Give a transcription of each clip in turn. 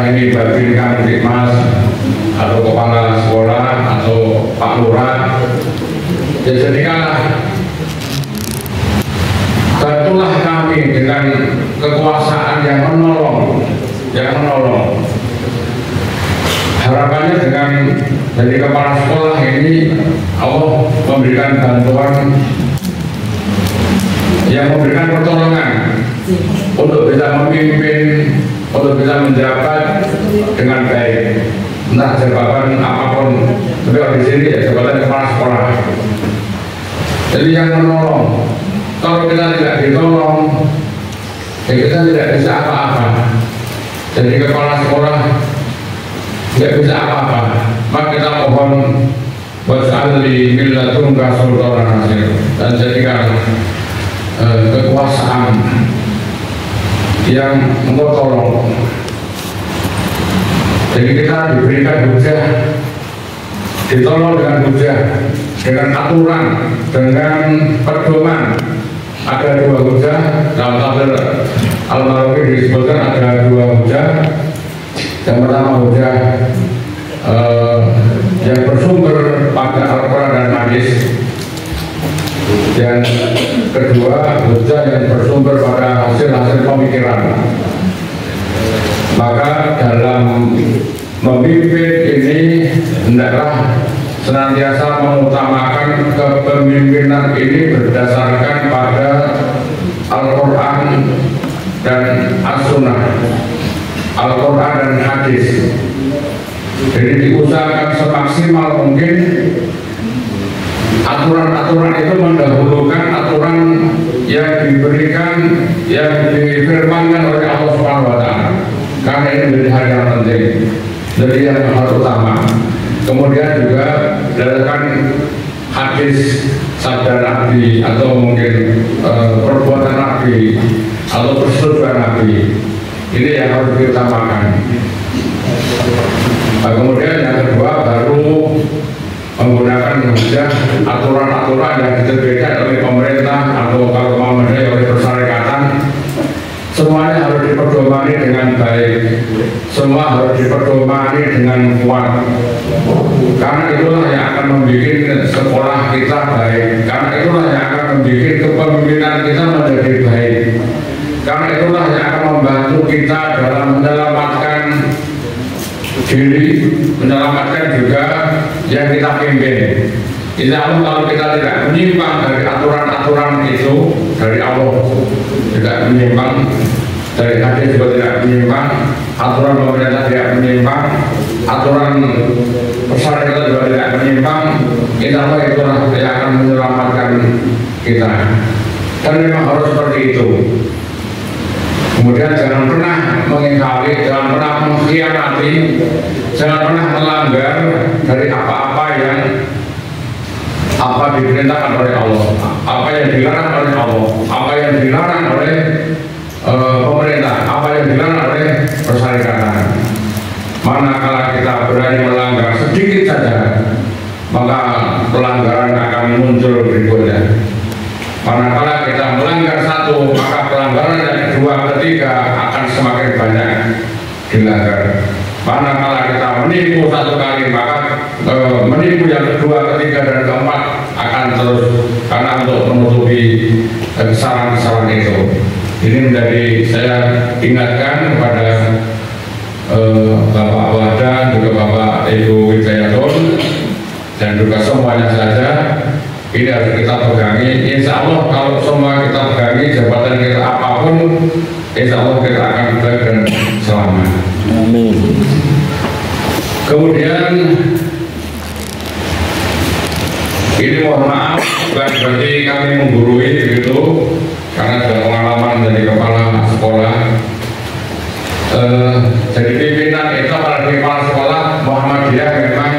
entah ini Babin Kamtibmas atau kepala sekolah atau Pak Lurah, ya jadikanlah bantulah kami dengan kekuasaan yang menolong. Harapannya dengan dari kepala sekolah ini Allah memberikan bantuan yang memberikan pertolongan untuk bisa memimpin, untuk bisa menjabat dengan baik, entah jabatan apapun. Tapi kalau di sini ya jabatan kepala sekolah. Jadi yang menolong. Kalau kita tidak ditolong, ya kita tidak bisa apa-apa. Jadi kepala sekolah tidak bisa apa-apa. Maka kita mohon was'ali min ladunka sultanan nasir, dan jadikan kekuasaan yang engkau tolong. Jadi kita diberikan hujah, ditolong dengan hujah, dengan aturan, dengan pedoman. Ada dua hujah dalam tafsir Al-Marawi disebutkan ada dua hujah. Yang pertama hujah yang bersumber pada Al-Quran dan Hadis. Yang kedua hujah yang bersumber pada hasil-hasil pemikiran. Maka dalam memimpin ini hendaklah senantiasa mengutamakan kepemimpinan ini berdasarkan pada Al-Quran dan As-Sunnah, Al-Quran dan Hadis. Jadi diusahakan semaksimal mungkin aturan-aturan itu mendahulukan aturan yang diberikan, yang difirmankan oleh Allah Subhanahu wa Ta'ala, karena ini menjadi hal yang penting, jadi yang hal utama. Kemudian juga berdasarkan hadis sabda Nabi atau mungkin perbuatan Nabi atau persetujuan Nabi, ini yang harus diutamakan. Nah, kemudian yang kedua baru menggunakan hujah aturan-aturan yang diterbitkan oleh pemerintah atau kalau mau oleh persyarikatan. Semuanya harus diperdomani dengan baik, semua harus diperdomani dengan kuat, karena itulah yang akan membuat sekolah kita baik, karena itulah yang akan membuat kepemimpinan kita menjadi baik, karena itulah yang akan membantu kita dalam menyelamatkan diri, menyelamatkan juga yang kita pimpin. Insya Allah kalau kita tidak menyimpang dari aturan-aturan itu dari Allah, tidak menyimpang dari hadis juga tidak menyimpang, aturan pemerintah tidak menyimpang, aturan persyaratan juga tidak menyimpang, insya Allah itulah yang akan menyelamatkan kita. Dan memang harus seperti itu. Kemudian jangan pernah mengingkari, jangan pernah mengkhianati, jangan pernah melanggar dari apa-apa yang diperintahkan oleh Allah, apa yang dilarang oleh Allah, apa yang dilarang oleh pemerintah, apa yang dilarang oleh persyarikatan. Manakala kita berani melanggar sedikit saja, maka pelanggaran akan muncul berikutnya. Manakala kita melanggar satu, maka pelanggaran yang kedua, ketiga akan semakin banyak dilanggar. Manakala kita menipu satu kali, maka menipu yang kedua, ketiga, dan keempat akan terus, karena untuk menutupi kesalahan-kesalahan itu. Ini menjadi saya ingatkan kepada Bapak Wada, juga Bapak Ibu Widayatun, dan juga semuanya saja. Ini harus kita pegangi. Insya Allah kalau semua kita pegangi, jabatan kita apapun, insya Allah kita akan baik dan selamat. Amin. Kemudian ini mohon maaf, bukan berarti kami menggurui begitu, karena sudah pengalaman dari kepala sekolah. Jadi pimpinan itu, apalagi kepala sekolah Muhammadiyah, memang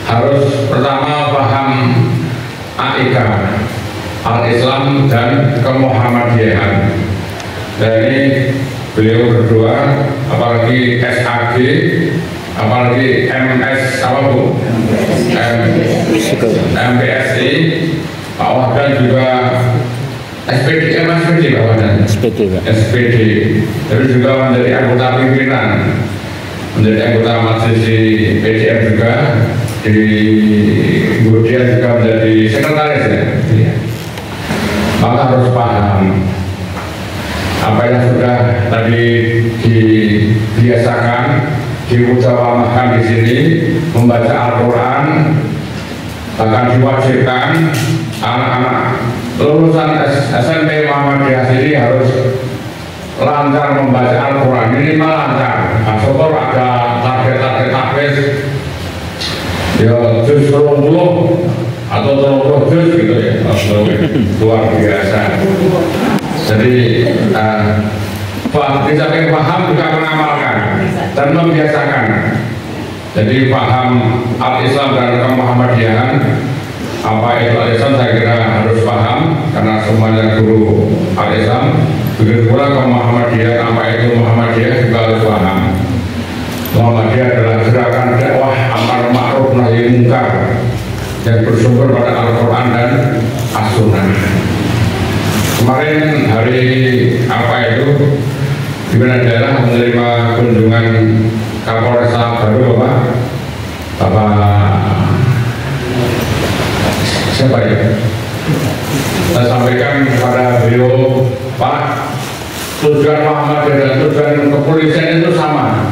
harus pertama paham AIK, Al-Islam dan Kemuhammadiyahan. Dan ini beliau berdua, apalagi SAG, apalagi MS apa Bu? MPSI, Pak Wahdan juga SPD, SPD Pak Wadan. SPD Pak. SPD, terus juga menjadi anggota pimpinan, menjadi anggota majelis di PDM juga, kemudian juga menjadi sekretaris ya. Maka harus paham apa yang sudah tadi dibiasakan, diutamakan di sini, membaca Al-Quran, bahkan diwajibkan anak-anak lulusan SMP Muhammadiyah ini harus lancar membaca Al-Quran, minimal lancar. Nah, syukur ada target-target tahfiz ya juz 20 atau 30 juz gitu ya, luar biasa. Jadi di samping paham juga mengamalkan dan membiasakan. Jadi paham al-Islam dan Muhammadiyahan, apa itu al-Islam saya kira harus paham karena semuanya guru al-Islam. Begitu pula Muhammadiyah, apa itu Muhammadiyah juga harus paham. Muhammadiyah adalah gerakan dakwah amar ma'ruf nahi munkar yang bersumber pada Al-Quran dan As-Sunnah. Kemarin hari apa itu pimpinan daerah menerima kunjungan Kapolres baru Bapak siapa ya? Saya sampaikan kepada beliau, Pak, tujuan Muhammadiyah dan tujuan kepolisian itu sama.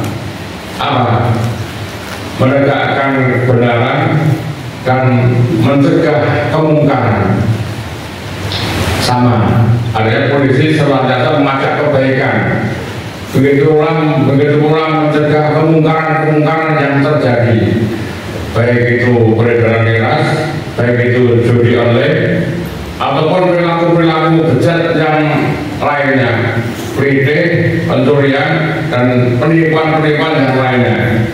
Apa? Menegakkan kebenaran dan mencegah kemungkaran. Sama. Artinya polisi senantiasa mengajak kebaikan. Begitu pula mencegah kemungkaran-kemungkaran yang terjadi. Baik itu peredaran miras, baik itu judi online, ataupun perilaku-perilaku bejat yang lainnya, kritik, pencurian, dan penipuan-penipuan yang lainnya.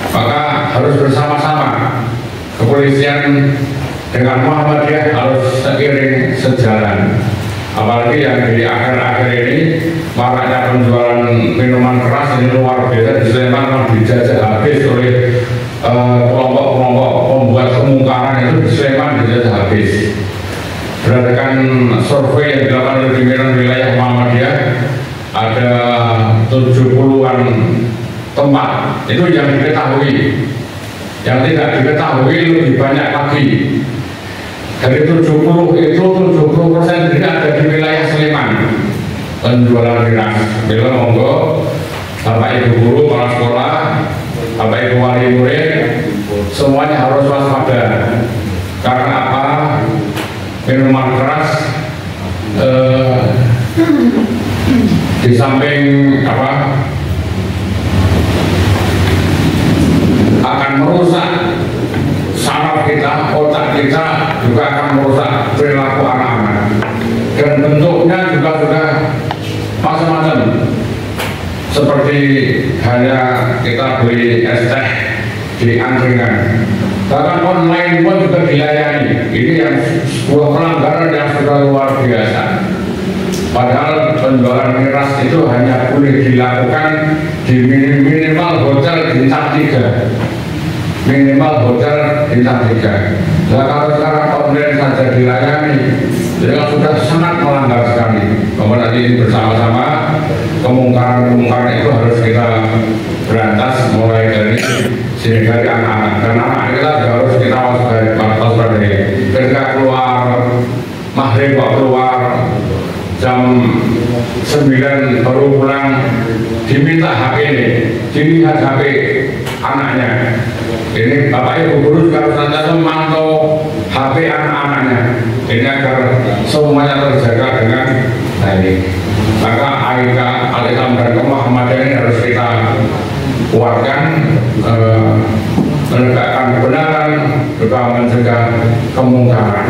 Maka harus bersama-sama kepolisian dengan Muhammadiyah harus seiring sejalan. Apalagi yang di akhir-akhir ini maraknya penjualan minuman keras ini luar biasa di Sleman, yang dijajah habis oleh kelompok-kelompok pembuat kemungkaran itu di Sleman dijajah habis. Berdasarkan survei yang dilakukan oleh pimpinan wilayah Muhammadiyah, ada 70-an tempat itu yang diketahui. Yang tidak diketahui lebih banyak lagi. Dari 70 itu 70% tidak ada di wilayah Sleman penjualan miras. Bila monggo Bapak Ibu guru, kepala sekolah, Bapak Ibu wali murid, semuanya harus waspada. Karena apa? Minuman keras di samping apa akan merusak saraf kita, otak kita, juga akan merusak perilaku anak-anak. Dan bentuknya juga sudah macam-macam. Seperti hanya kita beli es teh di angkringan. Bahkan online pun juga dilayani. Ini yang sebuah pelanggaran yang sudah luar biasa. Padahal penjualan miras itu hanya boleh dilakukan di minimal hotel bintang 3. Minimal hotel bintang 3. Nah, kalau sekarang online saja dilayani, itu sudah sangat melanggar sekali. Bahwa nanti ini bersama-sama kemungkaran-kemungkaran itu harus kita berantas mulai dari sini dari anak-anak. Dan anak kita harus kita waspadai. Ketika keluar maghrib keluar jam 9 baru pulang, diminta HP ini, dilihat HP anaknya. Ini Bapak Ibu guru juga harus nanti memantau HP anak-anaknya. Ini agar semuanya terjaga dengan baik. Maka al-Islam dan Muhammadiyah ini harus kita kuatkan, menegakkan kebenaran, juga mencegah kemungkaran.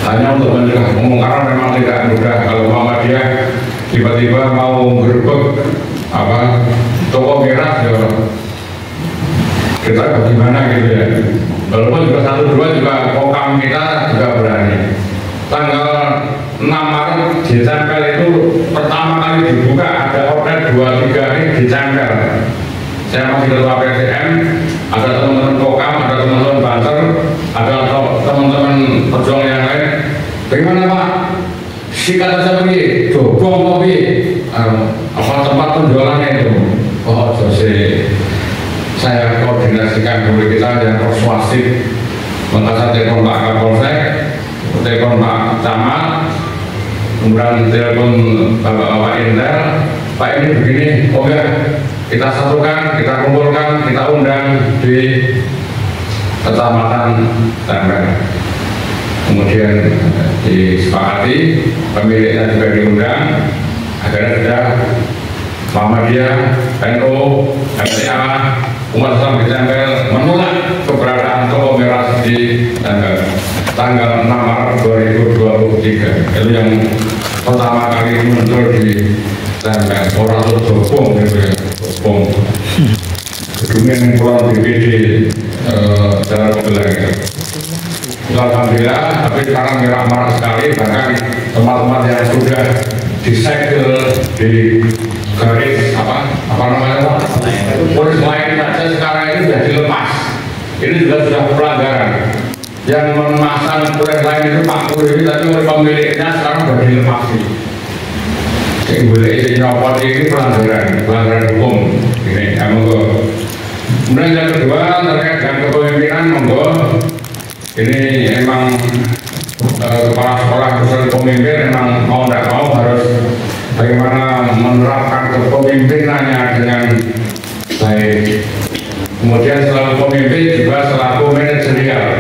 Hanya untuk mencegah kemungkaran memang tidak mudah. Kalau Muhammadiyah tiba-tiba mau gerbek toko miras, ya kita bagaimana gitu ya. Walaupun juga 1-2 juga kokam kita juga berani. Tanggal 6 Maret ditempel itu pertama kali dibuka, ada outlet 2-3 ini ditempel. Saya masih ketua PSM, ada teman-teman kokam, ada teman-teman banter, ada teman-teman perjuangan yang lain. Bagaimana Pak? sikat aja pergi, dobong kopi, apa tempat penjualannya itu. Oh, jadi saya koordinasikan dulu kita yang persuasif, maka saya telepon Pak Kapolsek, telepon Pak Camat, kemudian telepon Bapak Intel, Pak ini begini, oh ya, kita satukan, kita kumpulkan, kita undang di Kecamatan Tempel. Kemudian disepakati, pemiliknya juga diundang, akhirnya sudah Muhammadiyah, NU, MTA, umat Islam di Tempel menolak keberadaan toko miras di Tempel tanggal 6 Maret 2023. Itu yang pertama kali muncul di Tempel. Orang itu dobong gitu ya, dobong. Gedungnya yang pulang DPD dalam kebelangan. Alhamdulillah, tapi sekarang merah-marah sekali, bahkan tempat-tempat yang sudah disegel di garis apa namanya Pak? Polis lain saja sekarang ini sudah dilepas. Ini juga sudah pelanggaran. Yang memasang polis lain itu Pak Puri, tapi oleh pemiliknya sekarang sudah dilepasi. Yang boleh isi nyopot ini pelanggaran hukum. Ini, ya monggo. Kemudian yang kedua terkait dengan kepemimpinan, monggo. Ini emang kepala sekolah khusus pemimpin memang mau tidak mau harus bagaimana menerapkan kepemimpinannya dengan baik. Kemudian selaku pemimpin juga selaku manajerial,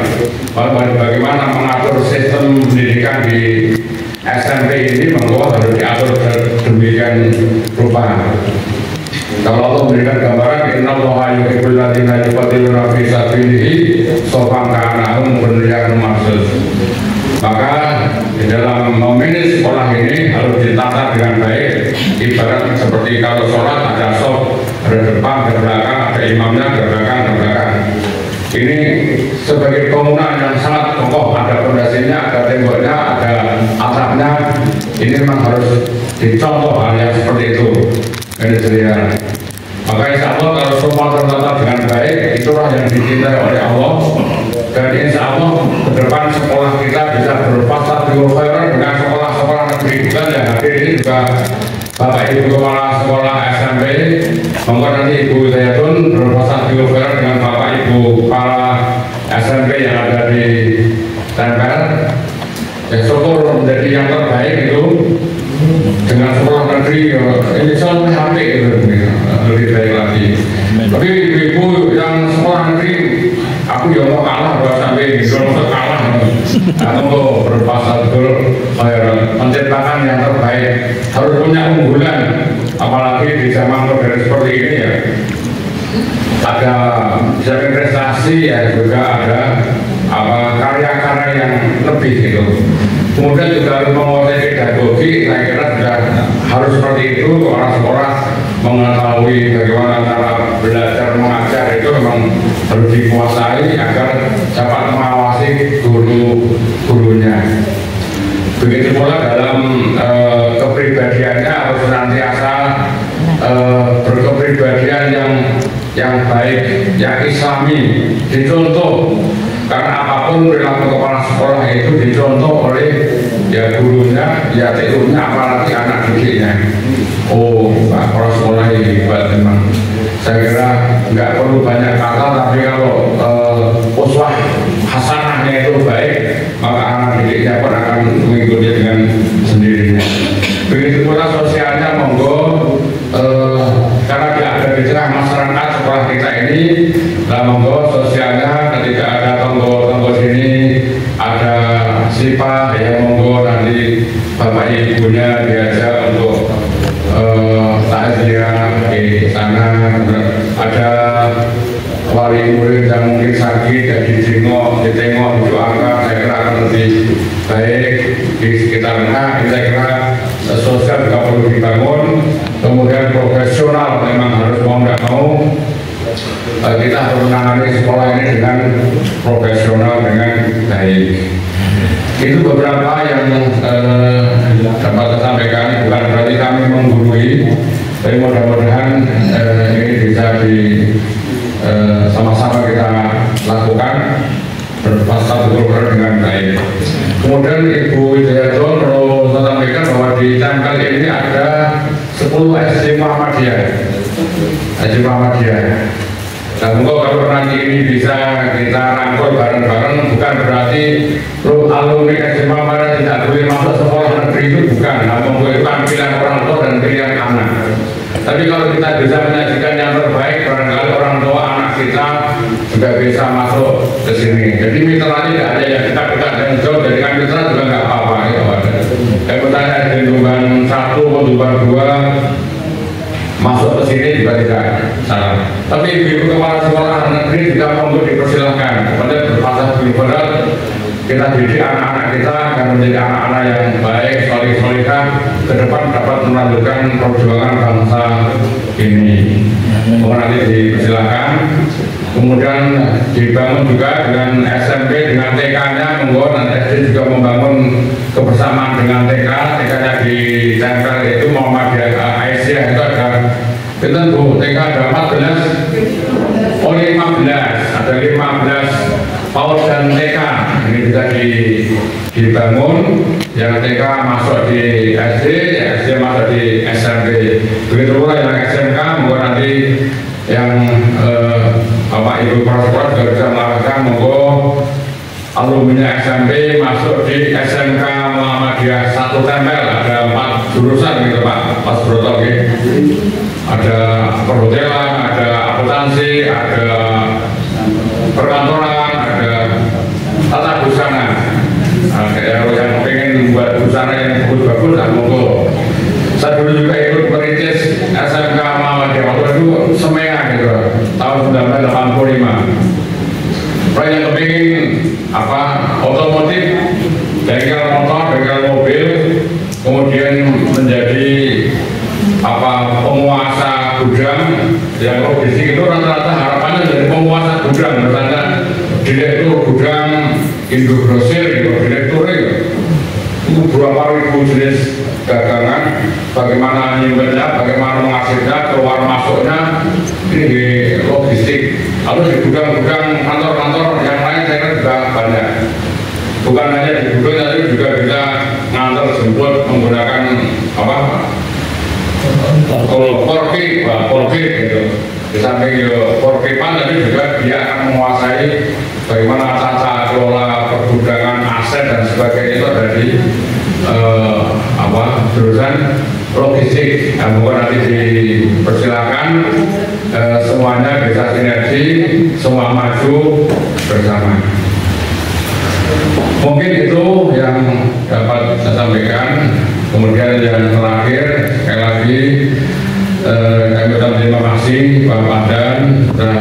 bagaimana mengatur sistem pendidikan di SMP ini monggo harus diatur demikian rupa. Kalau Allah memberikan gambaran innallaha yuhibbul ladzina yuqatiluna fi sabilihi safan ka'annahum bunyanun marsus. Maka di dalam memanage sekolah ini harus ditata dengan baik. Ibarat seperti kalau sholat ada sof, ada depan, ada belakang, ada imamnya, ada belakang, ada belakang. Ini sebagai bangunan yang sangat kokoh, ada fondasinya, ada temboknya, ada atapnya. Ini memang harus dicontoh hal yang seperti itu. Manajerial. Maka insya Allah kalau semua tertata dengan baik, itulah yang dicintai oleh Allah. Dan insya Allah ke depan sekolah kita bisa berfastabiqul khairat dengan sekolah-sekolah negeri kita yang hadir ini juga Bapak Ibu Kepala Sekolah SMP, monggo nanti Ibu Zaitun berfastabiqul khairat dengan Bapak Ibu Kepala SMP yang ada di Tempel. Ya syukur menjadi yang terbaik itu dengan sekolah negeri ini selalu HP lebih baik lagi. Tapi ibu-ibu yang sekolah negeri, aku ya mau kalah buat sampai kalau kalah atau berfastabiqul khairat, menciptakan yang terbaik, harus punya unggulan, apalagi di zaman modern seperti ini ya. Ada jaring prestasi ya, juga ada karya-karya yang lebih gitu. Kemudian juga harus menguasai pedagogi, saya kira juga harus seperti itu. Orang sekolah mengetahui bagaimana cara belajar mengajar itu memang harus dikuasai agar dapat mengawasi guru-gurunya. Begitu pula dalam kepribadiannya harus senantiasa berkepribadian yang baik, yang islami, dicontoh. Karena apapun perilaku kepala sekolah itu dicontoh oleh ya gurunya, ya TU-nya, apalagi anak didiknya. Oh, Pak kepala sekolah ini hebat memang. Saya kira nggak perlu banyak kata, tapi kalau uswah hasanahnya itu baik, maka anak didiknya pun akan mengikuti dengan sendirinya. Begitu pula sosialnya, monggo. Karena dia ada di tengah masyarakat sekolah kita ini, nah monggo sosialnya ketika ada tonggo sini ada sifat ya monggo nanti bapak ibunya diajak untuk takziah di sana. Ada wali murid yang mungkin sakit dan ditengok didoakan, saya kira akan lebih baik di sekitarnya. Saya kira sosial juga perlu dibangun. Kemudian profesional memang harus mau nggak mau kita harus menangani sekolah ini dengan profesional dengan baik. Itu beberapa yang dapat saya sampaikan, bukan berarti kami menggurui, tapi mudah-mudahan ini bisa sama-sama kita lakukan berfastabiqul khairat dengan baik. Kemudian Ibu Wijayanto perlu sampaikan full SD Muhammadiyah. Dan kalau nanti ini bisa kita rangkul bareng-bareng, bukan berarti alumni SD Muhammadiyah tidak boleh masuk sekolah negeri, itu bukan. Namun itu kan pilihan orang tua dan pilihan anak. Tapi kalau kita bisa menyajikan yang terbaik, barangkali orang tua anak kita juga bisa masuk ke sini. Jadi mitra tidak ada yang dekat-dekat dan jauh, jadi kan mitra juga nggak apa-apa. Saya bertanya di Tuban 1, Tuban 2 masuk ke sini juga tidak salah. Tapi ibu kepala sekolah negeri juga untuk dipersilahkan. Kepada berpasah liberal, kita didik anak-anak kita akan menjadi anak-anak yang baik, soleh-solehah, ke depan dapat melanjutkan perjuangan bangsa ini. Nanti dipersilahkan. Kemudian dibangun juga dengan SMP, dengan TK-nya, monggo nanti SD juga membangun kebersamaan dengan TK. TK-nya di Tempel itu Muhammadiyah Aisyah itu ada, kita Bu, TK ada 14, oh 15, ada 15 PAUD dan TK. Ini bisa dibangun, yang TK masuk di SD, yang SD masuk di SMP. Begitu pula yang SMK, monggo nanti yang Bapak Ibu para sekolah juga bisa melakukan, monggo alumni SMP masuk di SMK Muhammadiyah 1 Tempel. Ada 4 jurusan gitu Pak, Mas Broto gitu. Ada perhotelan, ada akuntansi, ada perkantoran, ada tata busana. Kalau yang pengen membuat busana yang bagus-bagus, monggo. Saya dulu juga ikut merintis SMK Muhammadiyah waktu itu Semea gitu, tahun 1985. Orang yang kepingin otomotif, bengkel motor, bengkel mobil, kemudian menjadi penguasa gudang, yang logistik itu rata-rata harapannya jadi penguasa gudang, misalnya direktur gudang Indogrosir gitu, direktur itu berapa ribu jenis dagangan, bagaimana nyimpennya, bagaimana mengasihnya, keluar masuknya, ini di logistik. Lalu di gudang-gudang kantor-kantor yang lain saya kira juga banyak. Bukan hanya di gudang, tapi juga bisa ngantar jemput menggunakan porki gitu. Di samping porkipan tadi juga dia akan menguasai bagaimana tata kelola pergudangan, aset dan sebagainya itu dari jurusan logistik. Mungkin nanti dipersilakan semuanya bisa sinergi, semua maju bersama. Mungkin itu yang dapat saya sampaikan. Kemudian yang terakhir, sekali lagi kami ucapkan terima kasih Pak Padan sudah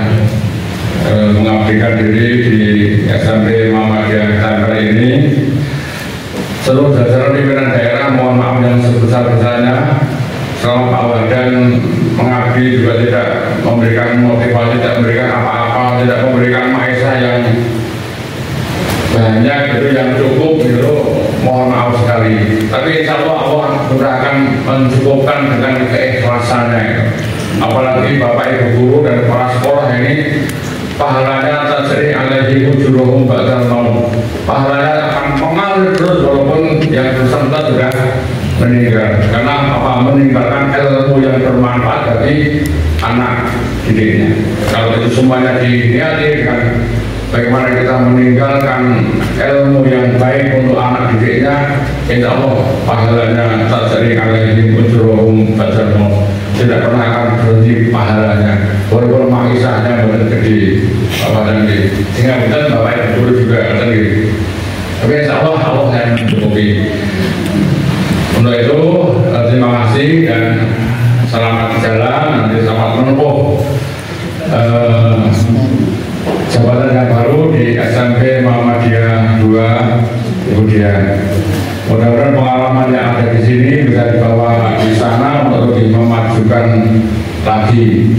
mengabdikan diri di SMP Muhammadiyah Tempel ini. Seluruh jajaran pimpinan daerah mohon maaf yang sebesar-besarnya. Selama Pak Wadan mengabdi juga tidak memberikan motivasi, tidak memberikan apa-apa, tidak memberikan maisha yang banyak itu, yang cukup gitu. Mohon maaf sekali. Tapi insya Allah sudah akan mencukupkan dengan keikhlasannya. Apalagi Bapak Ibu guru dan para sekolah ini pahalanya tajri alaihi ujruhum ba'dal maut. Pahalanya akan mengalir terus walaupun yang bersangkutan sudah meninggal. Karena meninggalkan ilmu yang bermanfaat bagi anak didiknya. Kalau itu semuanya diniati dengan bagaimana kita meninggalkan ilmu yang baik untuk anak didiknya, insya Allah pahalanya tajri alaihi ujruhum ba'dal maut. Tidak pernah akan berhenti pahalanya, walaupun maisahnya benar gede, sehingga betul Bapak Ibu juga tinggi. Tapi insya Allah yang mencukupi. Untuk itu terima kasih dan selamat jalan, nanti selamat menempuh jabatan yang baru di SMP Muhammadiyah 2 kemudian. Mudah-mudahan pengalaman yang ada di sini bisa dibawa di sana untuk lebih memajukan lagi.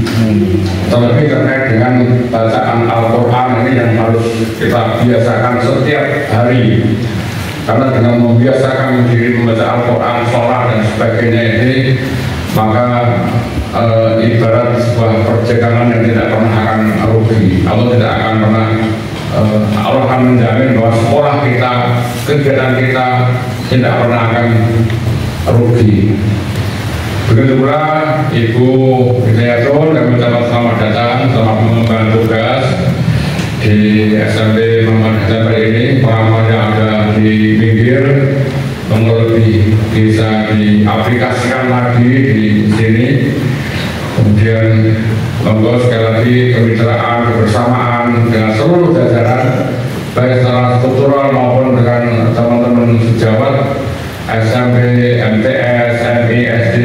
Terlebih terkait dengan bacaan Al-Quran ini yang harus kita biasakan setiap hari. Karena dengan membiasakan diri membaca Al-Quran, sholat dan sebagainya ini, maka ibarat sebuah perjalanan yang tidak pernah akan rugi. Allah tidak akan pernah, Allah akan menjamin bahwa sekolah kita, kegiatan kita tidak pernah akan rugi. Begitu pula Ibu Hidayatun, kami ucapkan selamat datang, selamat mengemban tugas di SMP Muhammad Hasan ini. Pengalaman yang ada di pinggir lebih bisa diaplikasikan lagi di sini. Kemudian monggo sekali lagi kemitraan, kebersamaan dengan seluruh jajaran, baik secara struktural maupun dengan teman-teman sejawat SMP, MTS, MI, SD,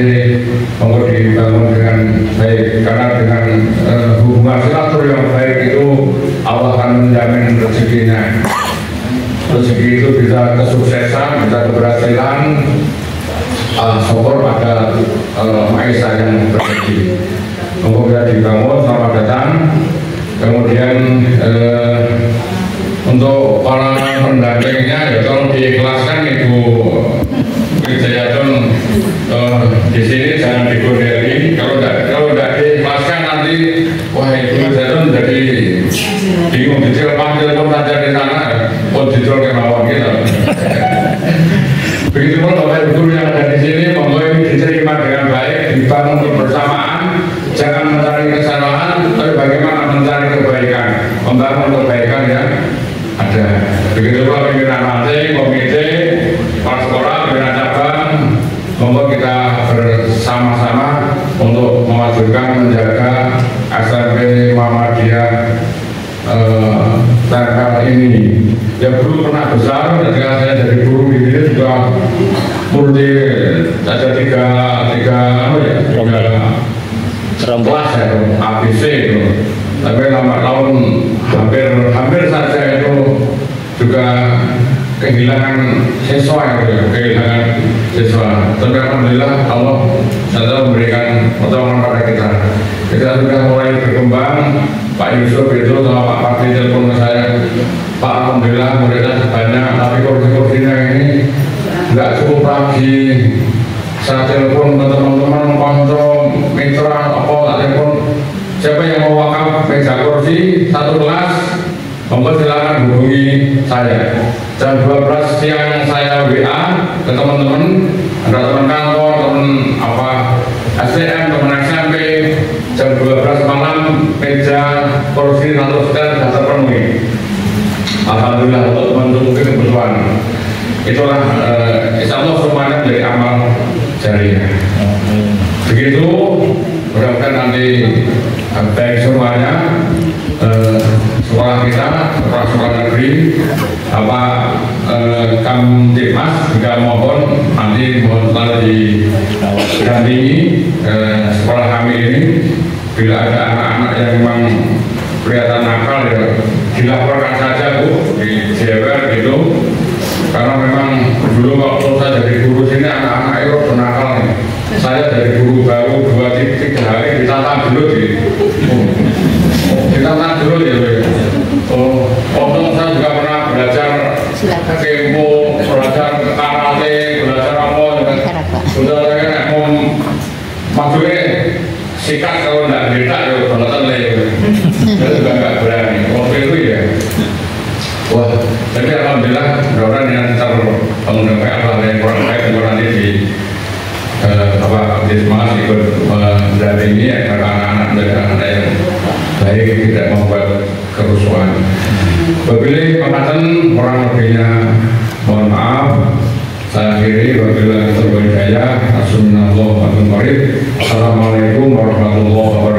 monggo dibangun dengan baik, karena dengan hubungan silaturahmi yang baik itu Allah akan menjamin rezekinya. Rezeki itu bisa kesuksesan, bisa keberhasilan, syukur ada maisha yang berrezeki. Monggo bisa dibangun, selamat datang. Kemudian untuk para pendampingnya ya tolong diikhlaskan Ibu Hidayatun di sini jangan digodeli. Kalau tidak diikhlaskan nanti wah Ibu Hidayatun jadi bingung dicil-pantil pun saja di sana pun dicil kemauan kita. Begitu pun Bapak Ibu guru yang ada di sini, monggo ini diterima dengan baik, dibangun kebersamaan, jangan mencari kesalahan, tapi bagaimana mencari kebaikan, membangun kebaikan yang ada. Begitu pula pimpinan ranting, komite, kepala sekolah, pimpinan cabang, monggo kita bersama-sama untuk memajukan menjaga SMP Muhammadiyah Tempel ini. Ya dulu pernah besar, ketika saya jadi guru di sini juga multi ada tiga kelas ya, ABC itu. Tapi lama tahun hampir saja itu juga kehilangan siswa itu, kehilangan siswa. Tapi alhamdulillah Allah sudah memberikan pertolongan pada kita. Kita sudah mulai berkembang. Pak Yusuf itu sama Pak Fakri telepon ke saya, Pak alhamdulillah muridnya banyak, tapi kursi-kursinya ini nggak cukup lagi. Saya telepon ke teman-teman, konco, mitra, apa, telepon siapa yang mau wakaf meja kursi satu kelas, monggo silakan hubungi saya. Jam 12 siang saya WA ke teman-teman, ada teman kantor, teman SDM, teman SMP. Jam 12 malam meja kursi satu setel sudah terpenuhi. Alhamdulillah untuk memenuhi kebutuhan. Itulah insya Allah semuanya menjadi amal jariah. Begitu mudah-mudahan nanti baik semuanya sekolah kita, sekolah negeri, Kamtibmas juga mohon nanti mohon selalu didampingi sekolah kami ini. Bila ada anak-anak yang memang kelihatan nakal ya dilaporkan saja Bu di JWR gitu, karena memang dulu waktu saya jadi guru sini anak-anak itu nakal nih. Saya dari guru baru 2-3 hari ditantang dulu ditantang dulu ya. Untung saya juga pernah belajar kempo, belajar karate, belajar apa sudah saya mau maksudnya sikat kalau tidak beda ya bangetan lah ya. Saya juga nggak berani waktu itu ya. Wah, tapi alhamdulillah mudah-mudahan yang terbangun apa yang kurang baik nanti di di semangat ikut mendampingi agar anak-anak menjadi anak yang baik, tidak membuat kerusuhan. Wabillahi pengatan kurang lebihnya mohon maaf. Saya akhiri wabillahi taufiq wal hidayah. Assalamualaikum warahmatullahi wabarakatuh.